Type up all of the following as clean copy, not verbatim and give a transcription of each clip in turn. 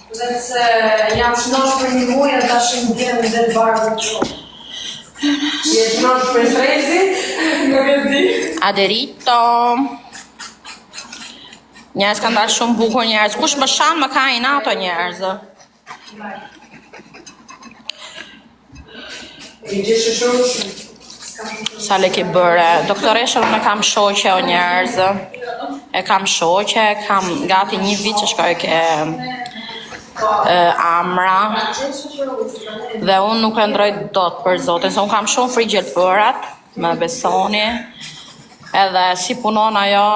Dhe se jam shnosh për një muaj e tash më vjen dhe të barë të shumë. Jetë nosh për frezit, nuk e di. Aderito. Njerëz kanë dalë shumë bukur njerëz. Kush më shanë më ka i ato njerëz. I gjithë shumë. Sa le ke bërë. Doktoreshën unë kam shoqe o njerëz. E kam shoqe, kam gati një vit që shkoj ke Amra. Dhe unë nuk e ndroj dot për zotin, se unë kam shumë frigje të përat, me besoni. Edhe si punon ajo,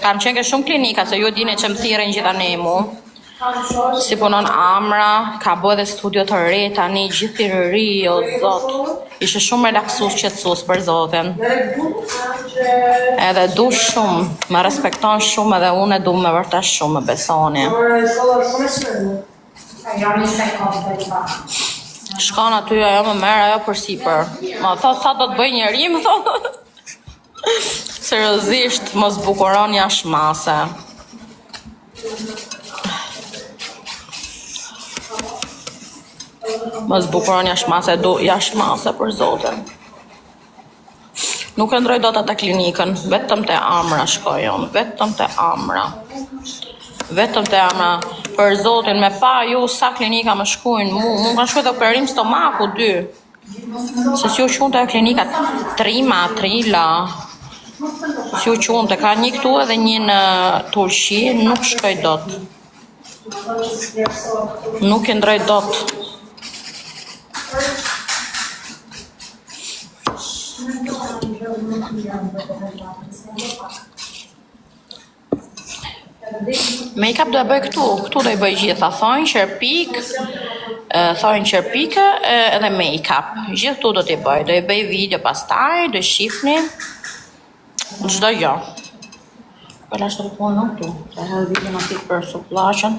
kam qenë ke shumë klinika, se ju dini që më thirën gjitha ne mu. Si punon Amra, ka bë edhe studio të re, tani gjithi rri, o zot. Ishe shumë relaksus, qetësus për zotin. Edhe du shumë, me respekton shumë edhe unë e du me vërtet shumë, me besoni. Shkon aty ajo më merë ajo për sipër. Ma thot sa do të bëj njeri, më thot. Seriozisht, mos bukuron jashtë mase. Mos bukuron jashtë mase për zotin. Nuk e ndroj dot atë klinikën, vetëm te Amra shkojon, vetëm te Amra. Vetëm te Amra, për zotin, me pa ju sa klinika më shkujnë, mu kanë shkuj dhe operim stomaku 2. Se si u qunë të klinika Trila, si u qunë të ka një këtu edhe një në Turqi, nuk shkoj dot. Nuk e ndroj dot. Make-up do e bëj këtu do e bëj gjitha, thonjë, qerpike edhe make-up. Gjithë këtu do t'i bëj, do e bëj video pastaj, do e shifni, çdo jo. Për ashtë të punë në këtu, të hedhë video në pikë për suplashën.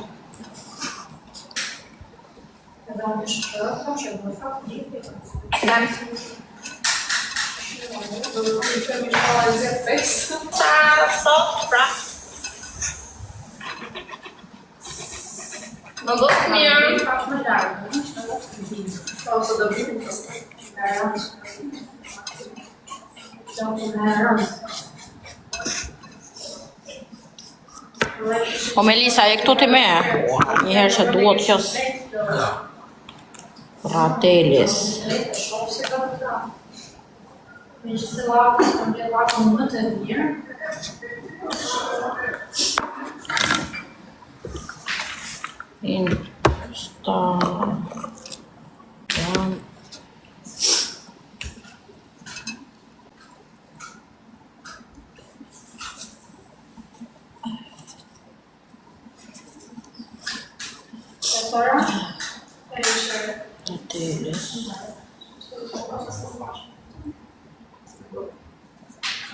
Më bëtë mirë. O Melisa, e këtu ti me? Njëherë që duhet qës Ratelis. Me që se lakë, të më lakë më të mirë. Instagram.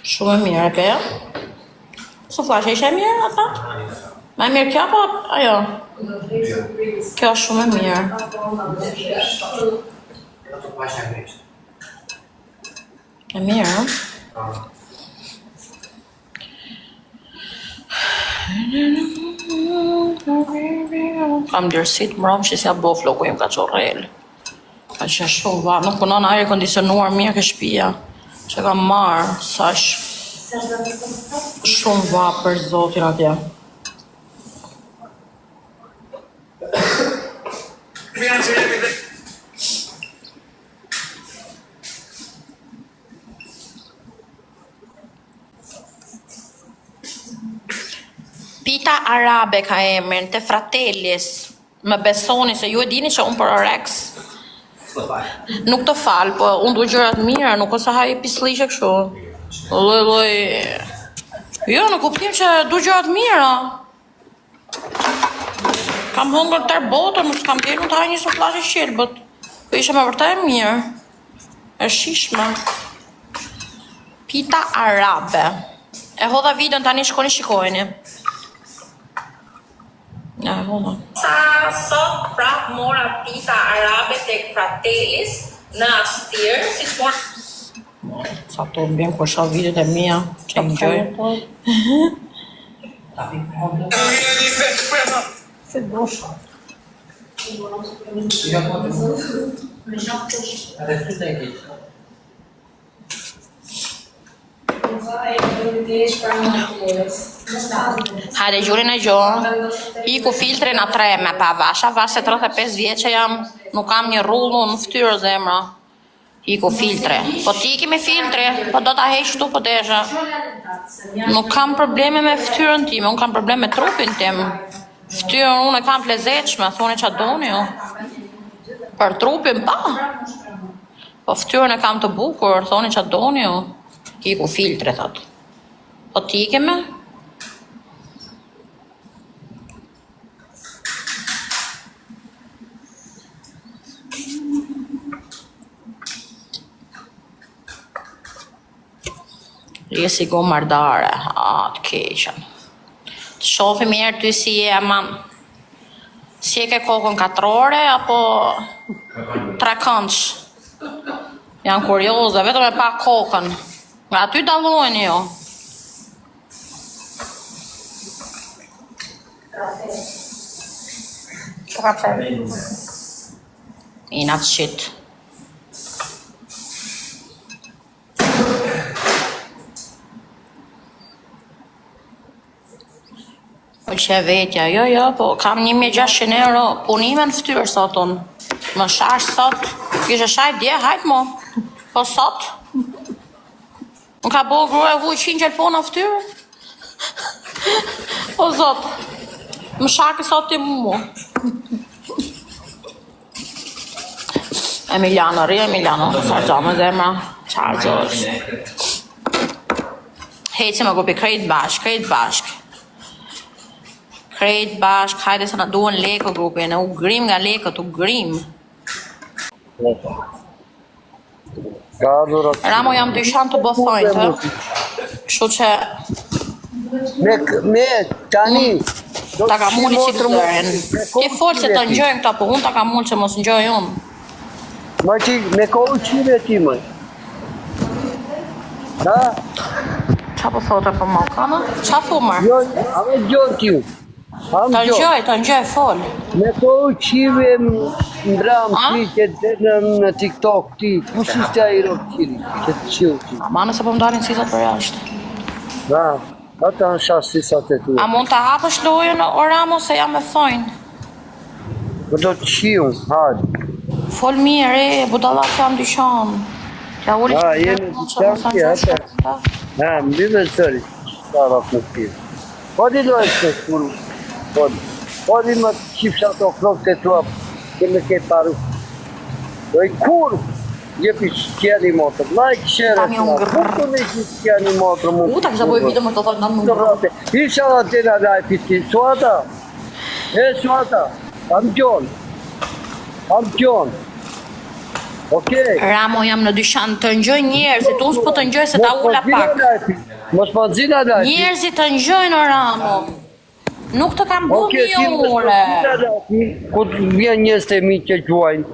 Shumë e mirë, pe? Su flashe, ishe e mirë ata? Me mirë kjo, po ajo? Kjo është shumë e mirë. E mirë, kam dërësit mërëm që si a bo floku jem ka qorel. Ka që shumë va, nuk punon aire kondicionuar mirë ke shpia. Që kam marë, sash shumë va për zotin atje. Pita arabe ka emrin, te Fratellis. Më besoni se ju e dini që unë për oreks. Nuk të falë, po unë du gjërat mira, nuk ose haj pislishe kështu. Loj. Jo, në kuptim që du gjërat mira. Kam hongër tërë botën, nuk kam bërë, nuk të haj një suflashe shqilbët. Po ishe me vërtaj mirë. E shishme. Pita arabe. E hodha videon tani shkoni shikojni. Ja, hodha. Sa sot prap mora pita arabe tek Fratellis në Astir, si të morë. Sa të më bjem kur shoh videot e mia, që i gjoj. Si dush. Hajde gjurin e gjohë, i ku filtrin a 3 me pa vash se 35 vjeqe jam, nuk kam një rullu në ftyrë zemra. I ku filtre, po ti ki me filtre, po do ta heq shtu po desha. Nuk kam probleme me ftyrën time, unë kam probleme me trupin tim. Ftyrën unë e kam të lezetshme, thoni qa doni ju. Për trupin pa. Po ftyrën e kam të bukur, thoni qa doni ju. I ku filtre, thot. Po ti ke me? Rjesi go mardare, të keqen. Të shofi mirë ty si je, man. Si e ke kokën katrore, apo 3 këndsh. Janë kurioze, vetëm e pa kokën. Nga aty dalojnë jo. Inat shit. Po që vetja, jo, po kam 1.600 euro punime në ftyrë sot unë. Më shash sot, kishe shaj dje, hajt mo. Po sot. Më ka bo grua e vuj 100 gjelpon në ftyrë. Po zot, më shaki sot ti mu. Emiliano, Emiliano, sargjo me zemra, sargjo është. Heci më gupi krejt bashk. Krejt bashk, hajde se na duen lekë grupi, në u grim nga lekët, u grim. Ramo jam dyshan të bëthojnë, kështu që... Me, tani... Ta ka muli që të zërin. Ti folë se të njojnë këta, po unë ta ka muli që mos njojnë unë. Ma që me kohë qire ti, mëj. Ha? Qa po thote për më kana? Qa thumër? Jo, ame gjohë t'ju. Të njoj, folë. Me kohë qire mbram ti që të në TikTok ti. Kus ishte a i ropë qiri, që të qilë ti. A ma nëse po më darin sisat për jashtë. Ha, ata në shasë sisat e tu. A mund të hapësh lojën o Ramo se jam me thojnë? Po do të qiu, hajde. Folë mirë, budallat jam dyshan. Ja uli Ha, që jeni dyshan ti, ata. Ha, më bime sëri, ta rafë në pirë. Po di dojë të shkuru. Po di më qipsa të krok të tua, ke me ke paru. Doj kur, jepi qëtjeni motër, like, share, Tami unë grrrr. Kutu me qëtjeni motër mu. Ta kisha boj video më të thotë në më grrrr. Isha da të nga daj piti, suata, am gjon, okej. Ramo jam në dyshan të njoj njerëzit, unë s'po të njoj se ta ula pak. Mos po zina daj. Njerëzit të njojnë o Ramo. Nuk të kam bu mjore. Ku vjen njës të mi që gjuajnë,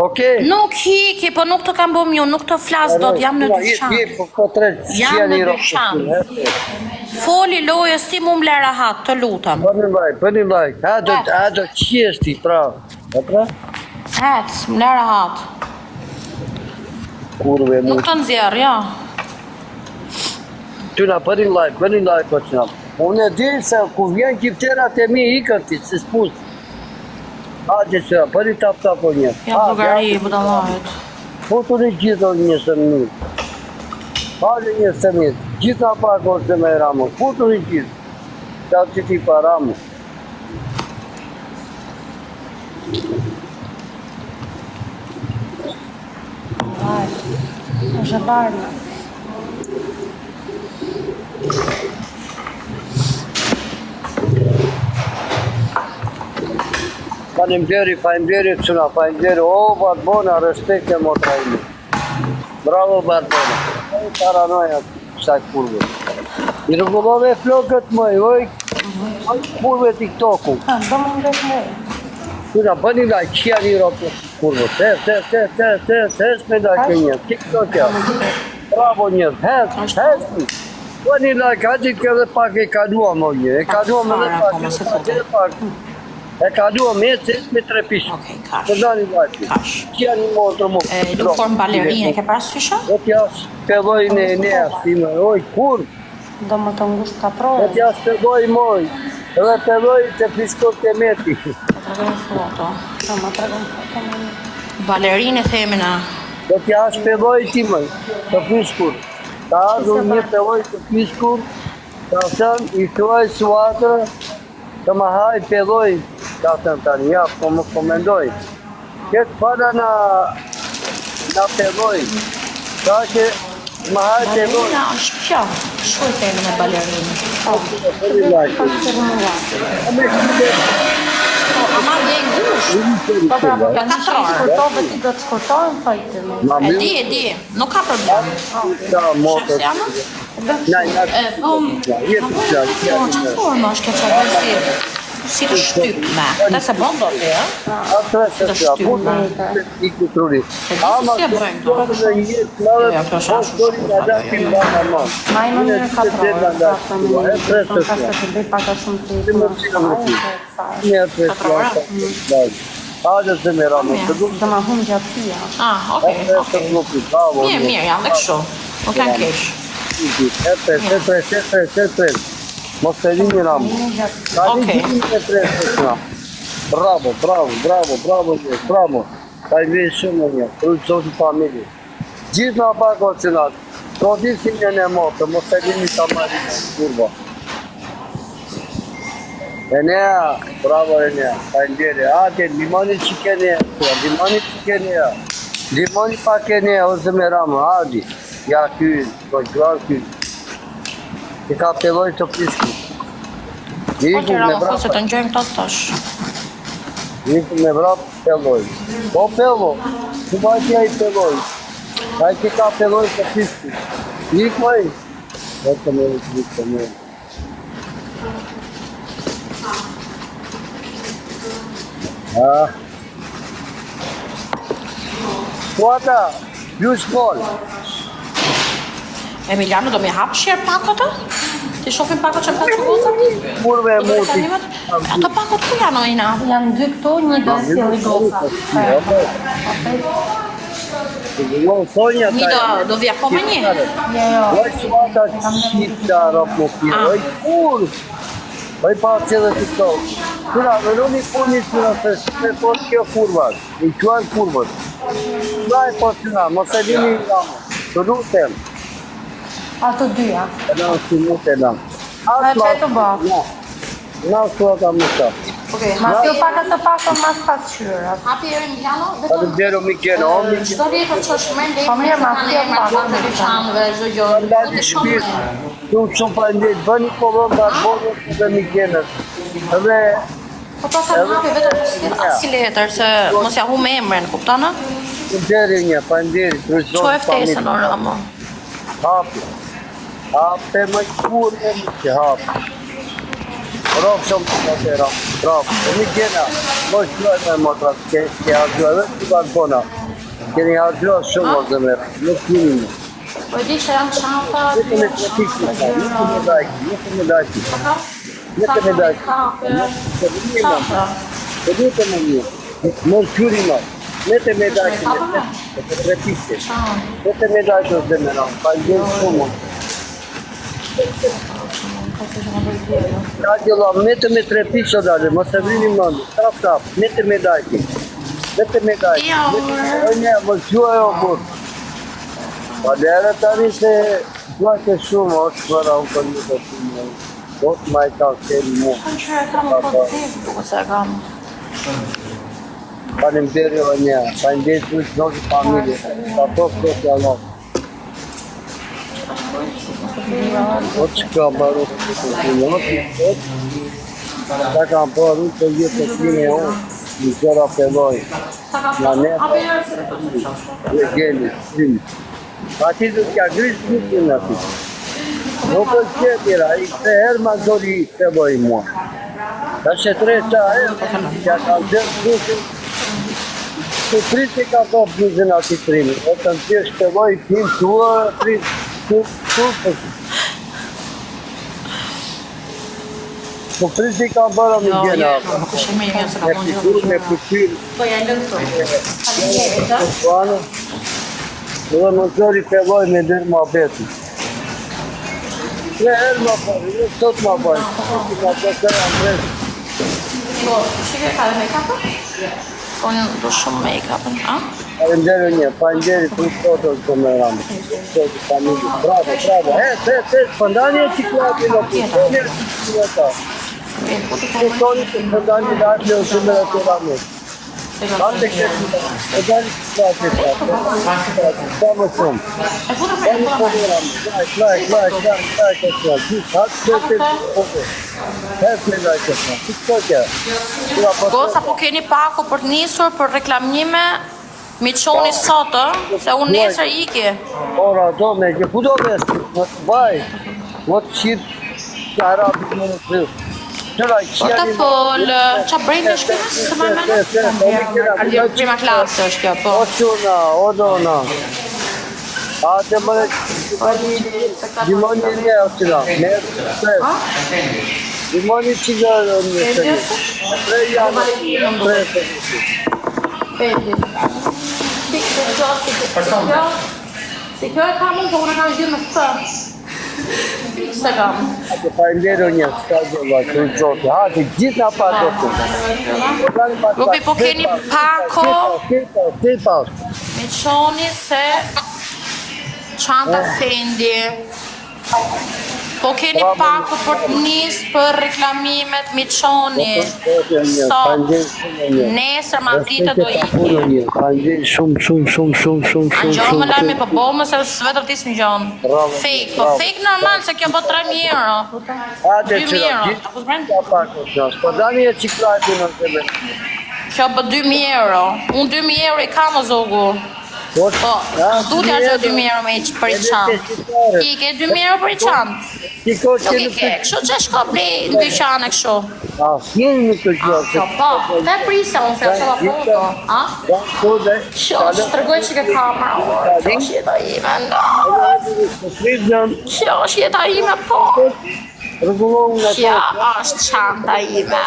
okej? Nuk hiki, po nuk të kam bu mjore, nuk të flas do të jam në dyshan. Jam në dyshan. Foli lojës ti mu mle rahat, të lutam. Për një laj, a do qjes ti, pra. Hec, mle rahat. Kurve mu. Nuk të nxjerë, ja. Tyna, për një laj, po që nga. Unë e di se ku vjen qifterat e mi i kërti, si s'pus. Hajde që, për një tap o një. Ja bugari, budalajt. Po të një gjithë o njësë në mirë. Hajde njësë të mirë. Gjithë nga pak o se me Ramo. Po të një gjithë. Qa që ti pa Ramo. Është barë. Faleminderit çuna, faleminderit. O Barbona, respekt e motra ime. Bravo Barbona. Paranoja kësaj kurve. I rregullove flokët mëj, oj kurve TikTok-u. Do më ndesh me. Çuna, bëni like, qia një ropë kurve. Hes me like një. TikTok ja. Bravo një, hes. Bëni like, hajde që edhe pak e kaluam o një. E kaluam edhe pak. E kalua me 3 pishë. Okej, kash. Të dani vajti. Kash. Që janë një motor mu. Lu form balerine, ke parasysh? Do t'ja spjegoj ne astime. Oj, kur? Do më të ngusht katrore. Do t'ja spjegoj moj. Edhe spjegoj të piskot të meti. Tregon foto. Do më tregon foto më një. Balerine themi na. Do t'ja spjegoj ti moj. Të piskur. Ka ardhur një pevoj të piskur. Ka thënë, i thuaj suatër. Të më haj pevoj. Ka thënë tani, ja, po më komendoj. Këtë pada na pevoj. Ka që më haj pevoj. Balerina është kjo. Shkoj themi me balerinë. Ama je ngusht. Po pra, po Ka kanë që i katror. shkurtove ti do të shkurtojnë fajtë me. E di. Nuk ka problem. Ka motor. Shef si janë? Po, po, që forma është kjo që si të shtypme. Te se bon do të, Atë se të apunë i këtërurit. Ama si e bëjmë to? në jetë madhe, Jo, kjo është ashtu. dori nga da tim ba normal. Ma i më një katrore. Në Ka tre të se të bëj paka shumë të Ti më cilë më ti. Një tre se Hajde se me ramë. Të du Do ma hum gjatësia. Ah, okej. të bloki. Bravo. Mirë, janë dhe kështu. Nuk janë keq. E3. Mos e lini ramë. Okej. Bravo. Ka i vejë shumë në një, të zotë familje. Gjithë nga pa kocinat, do disë një në motë, mos e lini ta marinë, kurva. Enea, bravo Enea, ka i ndjeri, ate, limoni që kene, limoni pa kene, ose me ramë, adi, ja kynë, do gjurë kynë. I ka peloj të piski. Po të ramo, se të ngjojmë këto tash. Iku me vrap peloj. Po pelo, ku bajtja i peloj. Ka i ki ka peloj të piski. Iku moj. Eto me të me. Kuata, ju shpol. Emiliano, do mi hap shjerë pakot? Ti shofim pakot që më ka që gocat? Murve e muti. Ato pakot ku janë ojna? Janë dy këtu, një do sjellë goca. Sonja Mi do vja po me një? Jo. Oj suata qita rop më pire. Oj kur. Oj pa qëllë të to. Kura, në nëni punit kura se pot kjo kurvat. I quan kurvat. Da e po qëna, mos e dini i ramo. Të lutem. Ato dyja. E në si mute e dam. E që të bë? Na suata më ta. Ma të paka të paka mas pasqyra. Hapi Emiliano, dhe Atë bjero mi kene, o mi kene. çdo vjetër që është mend Po mirë, ma si e pakot të dyqanëve, çdo gjë. Lati shpirë. Tu shumë pa ndjetë, bëni kolon të atë bodë dhe mi kene. Edhe Po ta sa hapi vetëm si letër, se mos ja hu me emrin, kuptonë? ndjeri një, pa ndjeri, Ço kryzon e ftesën o ramo. Hapi. Hape më kur e më që hapi. Rofë shumë të më të rafë. Bravo. E mi kena, më shloj me më të ke hargjua dhe të balkona. Keni hargjua shumë o dhe mërë. Nuk kini një. Po e di që janë çanta, Nete me të tikë, nete me dajki. çanta. E dite me një. Më shkuri më. Nete me dajki. Nete me tikë. Nete me dajki o dhe mërë. Pa i gjenë shumë. Ka gjëlla, mete me 3 pisho dalë, mos e vrini mëndë, trap, mete me dajki. Mete me dajki. O një, mos gjua e o burë. Pa dere tani se gjua shumë, o që përra unë për një të shumë. Do të ma i ka kërë mu. Pa në mberi o një, pa në mberi të nështë familje. Pa to këtë të alon. O që ka baru të të ta kam baru të jetë të kine o, në gjera peloj. Në ne, dhe gjeni, shrimë. Pa ti du t'ja grisë një të në ati. Në për qëtira, i të herë ma zori i peloj mua. Ta që 3 qa herë, që ka zërë dusin, të triti ka po bluzin ati trimi. O të në tjesh peloj, tim tua, triti, tu, Po priti ka bërë më Jo, gjena. jo, nuk është mirë, se ka Me mund pikur, me pikur. Po ja lën këtu. Faleminderit, ë. Bana. Dhe më zori filloj me dërë më abeti. 3 herë më bërë, në sot më bërë. Që ka përkër Andres. Po, shike ka dhe make-up? Po unë do shumë make-up, a? Falenderoj një, falenderit për fotos të me ramë. Fotos familje. Bravo, bravo. Pëndani e ciklati në pëndani e ciklati. Pëndani të pëndani dhe atë në shumë e të ramë. Ate këtë pëndani ciklati të sa më shumë. Pëndani të ramë. Goca, po keni paku për të nisur për reklamime, mi qoni sot, se unë nesër iki. Ora, do me që ku do vesti, më të baj, më të qirë që arabit më në krysë. Po të folë, qa brejnë në shkëtë, se më mene? Prima klasë është kjo, po. O quna, o dona. A të më dhe gjimoni një o qëra, me gjimoni qëgërë një qëri. Prej janë, prej të Pedi. Si kjo e kam unë, po unë e kam gjithë me këtë. Se kam. Ate falenderoj një, s'ka gjëlla, të në zote. Ate gjithë në pa të të. Lupi, po keni pako, Tipa. mi qoni se çanta Fendi. Po keni pako për të nisë për reklamimet, mi qoni. Sot, nesër ma vritë do iki. Shumë. A gjonë më lajme për bomë, se vetëm tisë më gjonë. Fake, po fake normal, se kjo po 3.000 euro. 2.000 euro, të kusë Po dani e ciklati në të me. Kjo po 2.000 euro. Unë 2.000 euro i kam o zogu. Po, s'du t'ja gjë 2.000 euro me për i qantë. Ki ke 2.000 euro për i qantë. Nuk i ke, kështu që shko bli në dyqane kështu. A, s'jeni në të gjë. Po, te prisa, unë se qëva foto. A? Kështu, që të rgoj që ke kamera. Kjo është jeta ime, nda. Kjo është jeta ime, po. Kjo është qanta ime.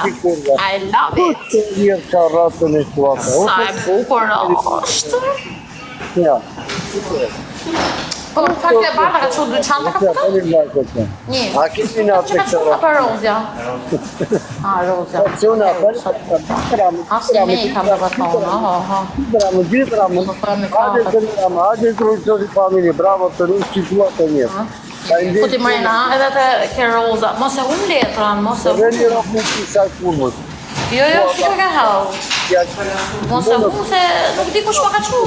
I love it. Sa e bukur është. Ja. Po, në fakt e bardha ka që dy qanta ka përta? Një. A kemi në Që ka që ka për rozja? A, rozja. A, si me i kam të batonë, aha. Hajde kërëqëri familje, bravo të rrës që tua të njërë. Po ti mërina, edhe të ke roza. Mos e unë letran, mos e Dhe një unë. rrëmë në pisaj kurmës. Jo, shiko ke hell. Mos e unë se nuk di kush pa ka qu.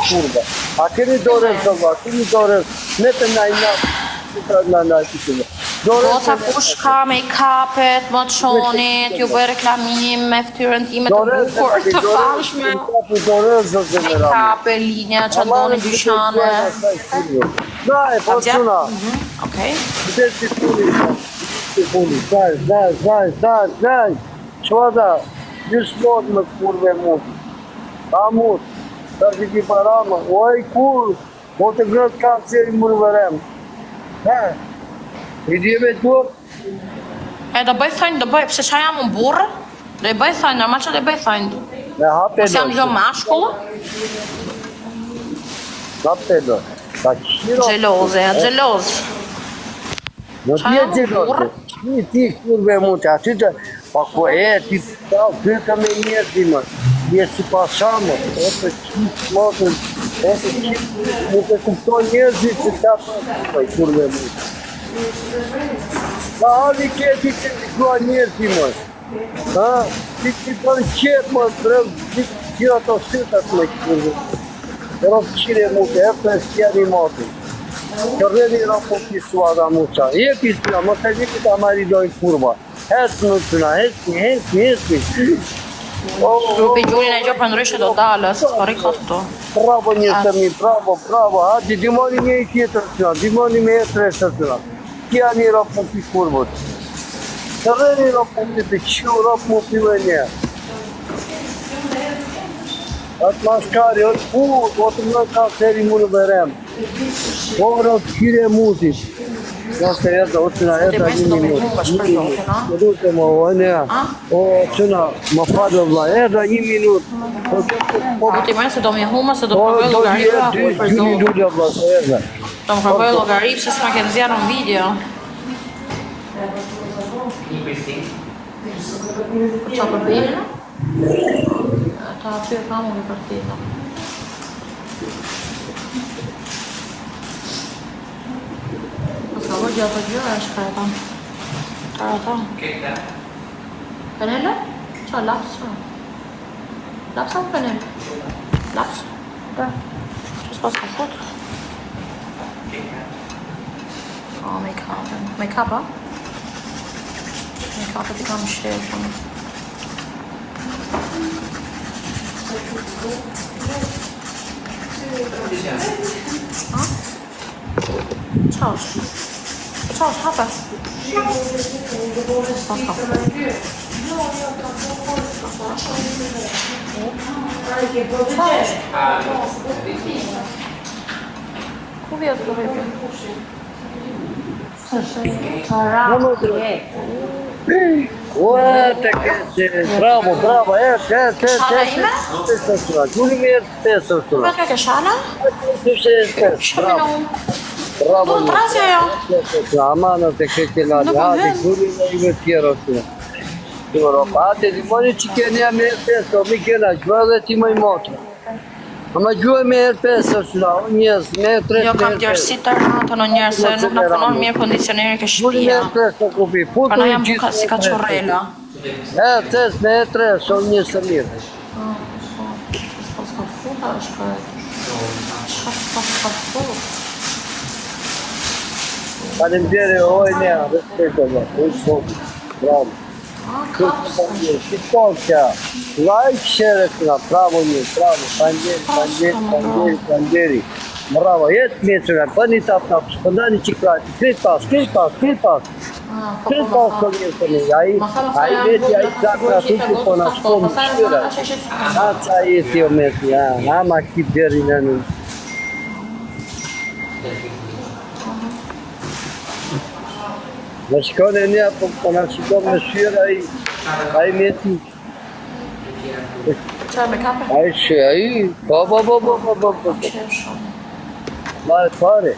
Kurba. A keni dore të va, keni dore, ne të najna, Goca kush ka make-upet, më qonit, ju bëj reklamim me ftyrën time të bukur, të fashme. Make-up, linja, që doni dyqane. Daj, po quna. Okej. Daj. Qëta, gjysë mod me kurve mund. A mund. Ta që ti parama. Oj, kur. Po të grët ka qëri mërë vërem. I djeve duhet. E do bëj thënë, do bëj, pse qa jam unë burë? Do i bëj thënë, normal që do i bëj thënë. Me hape Pse jam gjo mashkullë? Hape do. Ta qiro. Gjeloze, gjeloze. Në tje gjeloze. Ti kurve mund të aty të. Pa ko ti ta pyrka me njerë ti më. Je si pashamë. E të qitë motën. E të qitë. Nuk e kuptoj njerëzit që ta për kurve mund. Pa hali ti të kua njerë ti më. Ti për qepë më të rëvë. Ti qira të shtytat me kurve. Rëvë qire mund të eftë e s'kjeni motën. Kërreni rapo pisua da muqa. Je pisua, më të gjithë të amari dojnë kurba. Hesë në tëna, hesë. Grupi Gjurin e gjo për ndryshe do dalë, se s'pari këto. Bravo një të mi, bravo. Hadi, dimoni një i tjetër tëna, dimoni me e tresë tëna. Kja një rapo pi kurbët. Kërreni rapo pi të që rapo më pile një. Atë maskari, o të më ka seri më në berem. O rëtë kire mutit. Nëse erdha, o qëna erdha besë një do me minut. humbësh për zotin, a? Më duke më ojnëja. O qëna, më falë vla, erdha një minut. Po ti më se do më humba se do provoj llogari pra huaj për Dy zotin. minuta vla, se erdha. Do më provoj llogari pse s'ma ke nxjerrë në video. Qa për bërë? Ta aty e kam unë për tita. Ska vërë gjatë të gjëra është ka e tam. Kara ta. Penele? Qa, lapsa? Lapsa më penele? Lapsa? Da. Që s'pas ka fotë? O, make-up. Make-up, a? Make-up i kam shërë shumë. Ha? Qa është? Qa është hape? S'pas ka fotë. Qa është? Ku vjetë të vjetë? Ua, te kese, bravo, bravo, Shana ime? Gjuri me erë pesë është Kume ka ke shana? Bravo, bravo. Do në trasja jo? Amana te kese lali, hadi, gjuri me ime tjera është. Hadi, di moni që kene ja me erë pesë, mi kena, gjua dhe ti më i motë. Ama gjua me erë pesë është la, njës, me erë tre, Jo kam djerësi të rratë në njerë se nuk në punon mirë kondicioneri ke Gjuri me shpia. erë pesë të kupi, Pa na jam buka si ka qorrela. E, tes me erë tre, son njës të mirë. S'pas ka futa është ka qa s'pas ka futa? Faleminderit, ojnja, respekto vla, shumë, bravo. Shqiptonësja, like, share këna, bravo një, bravo, panderi. Bravo, jetë mjeqëra, bëni tap, shpëndani që krajtë, krit pas, krit pas të njërë të një, a i veti, a i zakra tuki, po në shkomë shqyra. A qa jeti o meti, a ma ki deri në një. Në shkone një, po në shkone me shqyra, a i meti. Qa me kape? A i shë, a i, po. Qërë shumë. Ma e pare.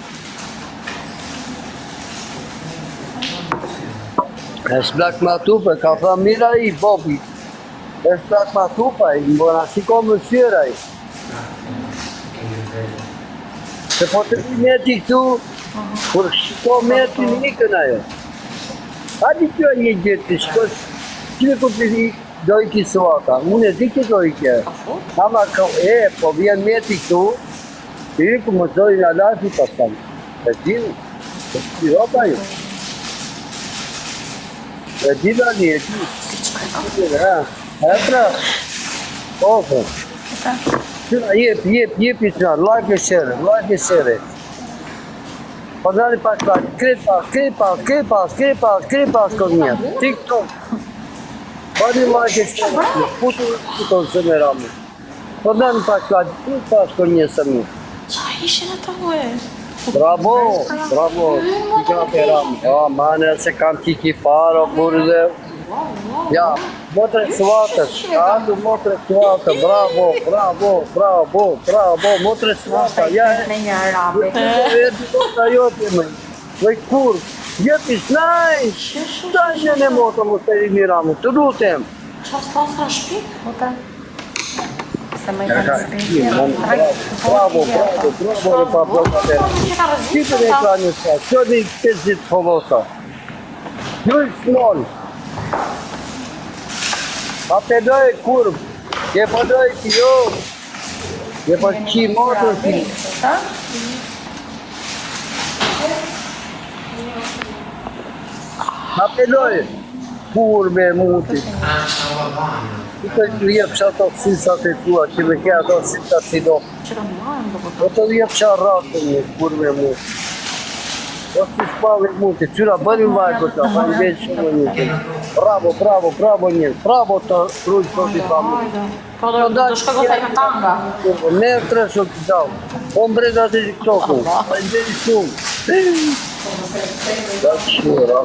E shplak ma tupe, ka tha mira i, Bobi. E shplak ma tupe, i mbona shiko më shqyra i. Se po të vi meti këtu, kur shiko meti në ikën ajo. Hadi kjo një gjithë, shko që ku të vi dojki suata, unë e di që dojke. Ama po vjen meti këtu, i ku më dojnë në lafi pasan. E dinu, e të ropa ju. E dina një, e di. E pra, ofë. Jep i të nga, like e share. Po dali pak, krit pas kod një, TikTok. Po një like e share, putu tonë se me ramu. Po dali pak, krit pas kod një së një. Qa ishin e të hue? Bravo, ti ka të ramu. Mane, se kam kiki faro, burë dhe. Ja, motre suatës, motre suatë, bravo, motre suatë, ja e. Në një arabe. E di kota jote me. Vej kur, jepi snaj, dajnë në moto më të i miramu, të lutem. Qa s'pas ka shpik? Ota. Se më i kanë spikë. Bravo, e pa blokate. Qipën e ka një sa, që një të zitë polosa. Gjujë smol. A të dojë kur, je po dojë ti jo. Je po qi motor ti. A të dojë, kur me muti. I të jep që ato sisat e tua, që me ke ato sisat si do. Që kam marrë do O të jep që arratën një, kur me muti. O si spavit muti, qyra bëni vajko ta, pa në veç shumë një. Bravo një, bravo të rujtë për t'i pamu. Po do shkoj të tanga. Merë tre shumë të gjau. Po mbreda të TikToku, pa në veç shumë. Da qura,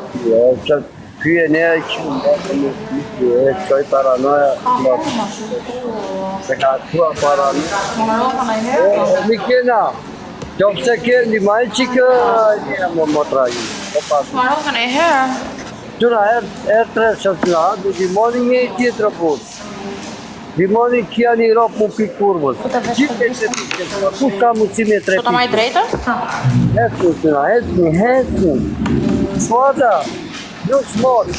që pyje ne që e qoj paranoja, se ka qua paranoja. Mikena, që pëse ke një majqikë, një më trajin. Marokën e herë. Tuna herë tre që të nga, du dimoni një i tjetër punë. Dimoni që janë i ropë më pikë kurmës. Gjithë e që të të kush ka mundësime tre Po të maj drejtë? Hesni, tuna, hesni. Svoda, ju smori.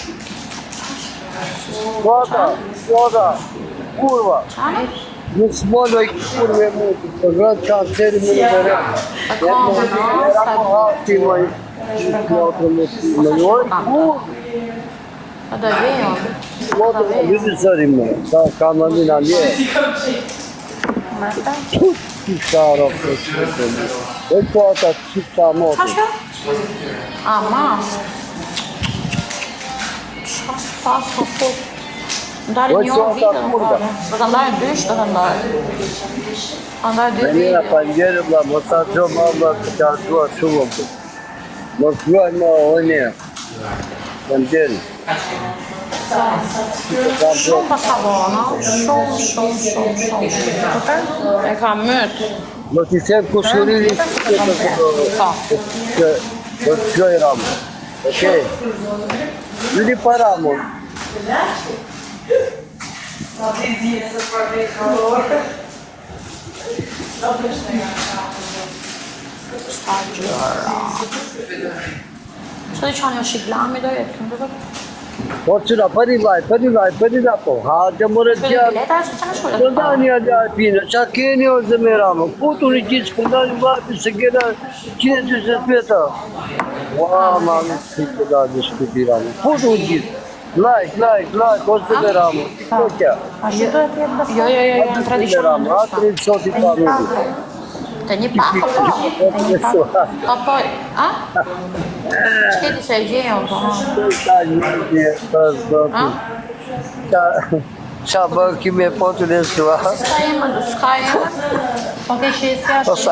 Svoda, kurva. Ju smori kurve mu, për rëtë kanceri më në bërë. Era po hafti më i më njojë, A do vijon. Vidi zëri më, ka më një në lje. Marta? Ti sharo për të një. E të ata që të motë. Qa shka? A, mas. Qa s'pas po fut. Ndari një orë video në kone. Do të ndari dysh, do të ndari. Ndari dy Me njëra video. pa njërë, bla, mos ta gjo ma, bla, të ka gjua shumë, bla. Mos gjuaj ma, o një. Të ndjerë. Shumë pas ka bona. Shumë. E ka mytë. Mos t'i them kushuriri që të gjoj ramë. Okej? Juli pa ramë. Sta gjëra. Që di qani o shiklami do jetë, këmë të Po qëra, përi laj, po. Ha, të mërë të gjarë. bileta është që në shkullë? Të ndani a gjarë pinë, qa keni o zëme ramë. Putu një gjithë, për ndani vajtë, se kena 120 peta. Ua, ma, në të të da në shkuti ramë. Putu një gjithë. Like, o zëme ramë. Po kja. A që do e tjetë basta? Jo, në tradicionin. Atër i qoti pa në Të një pak, po po, a? Shketi se e gjejon, po, ha? Qa bërë kime potu në sua? Ska jemë, po ke shesja Po sa